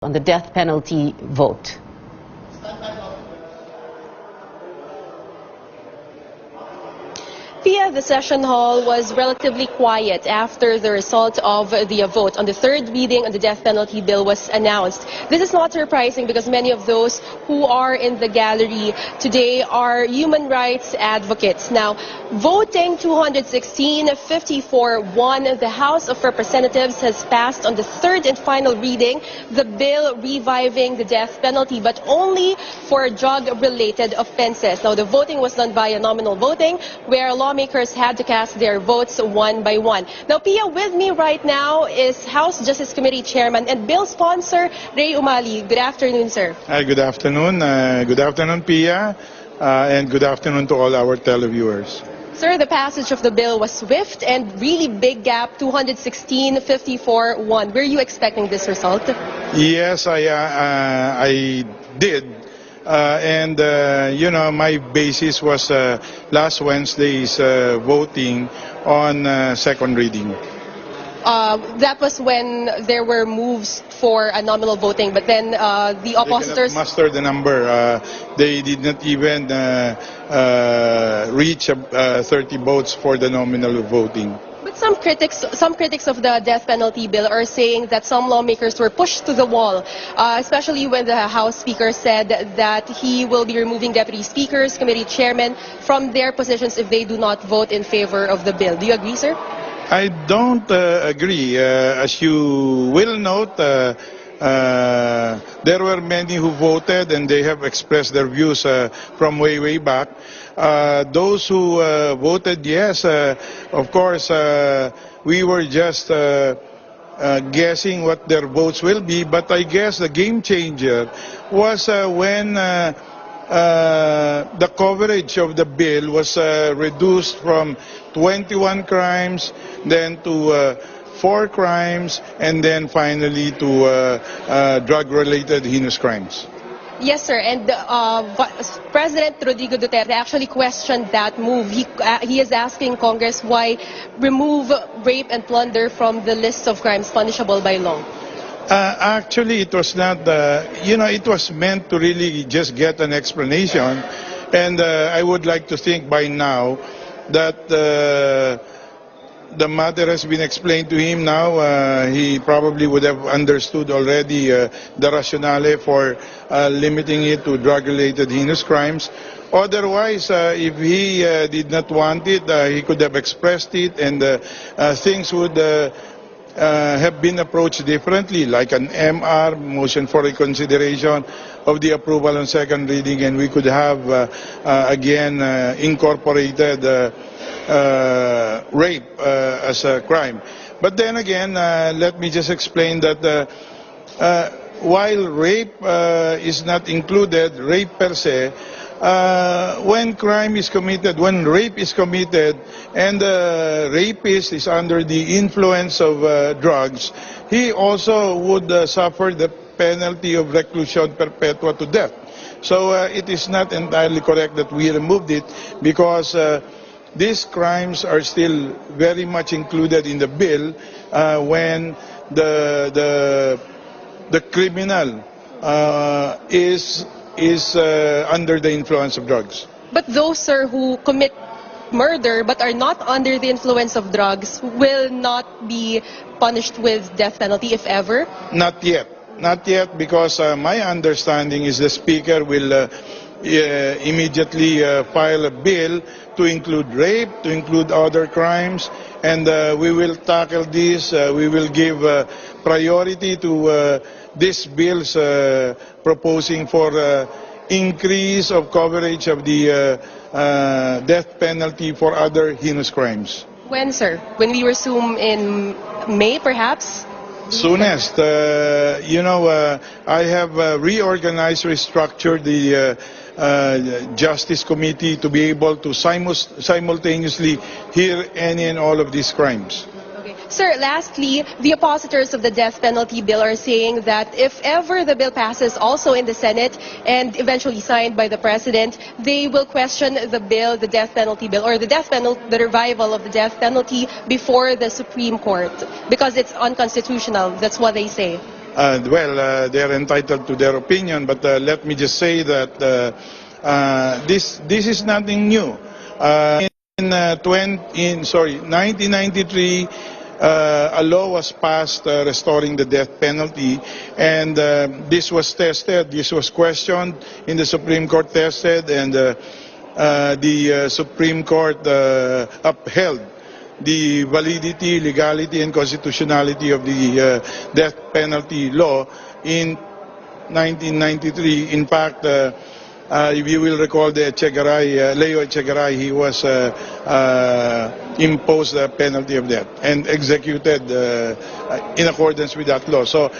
on the death penalty vote. The session hall was relatively quiet after the result of the vote on the third reading on the death penalty bill was announced. This is not surprising because many of those who are in the gallery today are human rights advocates. Now, voting 216-54-1, the House of Representatives has passed on the third and final reading the bill reviving the death penalty, but only for drug-related offenses. Now, the voting was done via nominal voting, where lawmakers had to cast their votes one by one. Now, Pia, with me right now is House Justice Committee Chairman and bill sponsor, Ray Umali. Good afternoon, sir. Hi, good afternoon. Good afternoon, Pia, and good afternoon to all our televiewers. Sir, the passage of the bill was swift and really big gap, 216-54-1. Were you expecting this result? Yes, I did. You know, my basis was last Wednesday's voting on second reading. That was when there were moves for a nominal voting, but then the oppositors... They cannot muster the number. They did not even reach 30 votes for the nominal voting. But some critics of the death penalty bill are saying that some lawmakers were pushed to the wall, especially when the House Speaker said that he will be removing deputy speakers, committee chairmen from their positions if they do not vote in favor of the bill. Do you agree, sir? I don't agree. As you will note, there were many who voted and they have expressed their views from way back. Those who voted yes, of course, we were just guessing what their votes will be, but I guess the game changer was when the coverage of the bill was reduced from 21 crimes, then to 4 crimes, and then finally to drug-related heinous crimes. Yes, sir. And President Rodrigo Duterte actually questioned that move. He is asking Congress why remove rape and plunder from the list of crimes punishable by law. Actually, it was not, you know, it was meant to really just get an explanation. And I would like to think by now that the matter has been explained to him now. He probably would have understood already the rationale for limiting it to drug-related heinous crimes. Otherwise, if he did not want it, he could have expressed it, and things would have been approached differently, like an MR, motion for reconsideration of the approval on second reading, and we could have again incorporated rape as a crime. But then again, let me just explain that while rape is not included, rape per se, when crime is committed, when rape is committed, and the rapist is under the influence of drugs, he also would suffer the penalty of reclusion perpetua to death. So it is not entirely correct that we removed it, because these crimes are still very much included in the bill when the criminal is under the influence of drugs. But those, sir, who commit murder but are not under the influence of drugs will not be punished with death penalty, if ever? Not yet. Not yet, because my understanding is the Speaker will immediately file a bill to include rape, to include other crimes, and we will tackle this. We will give priority to these bills proposing for increase of coverage of the death penalty for other heinous crimes. When, sir? When we resume in May, perhaps? Soonest. You know, I have reorganized, restructured the Justice Committee to be able to simultaneously hear any and all of these crimes. Sir, lastly, the oppositors of the death penalty bill are saying that if ever the bill passes also in the Senate and eventually signed by the President, they will question the bill, the death penalty bill, or the revival of the death penalty before the Supreme Court because it's unconstitutional. That's what they say. They're entitled to their opinion, but let me just say that this is nothing new. In 1993, a law was passed restoring the death penalty, and this was tested, this was questioned in the Supreme Court, tested, and the Supreme Court upheld the validity, legality, and constitutionality of the death penalty law in 1993. In fact, if you will recall, the Leo Echegaray, he was imposed the penalty of death and executed in accordance with that law. So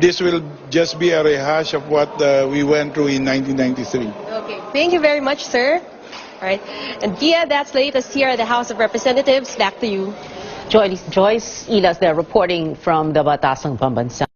this will just be a rehash of what we went through in 1993. Okay, thank you very much, sir. All right, and Gia, that's the latest here at the House of Representatives. Back to you. Joyce Ilas there reporting from the Batasang Pambansa.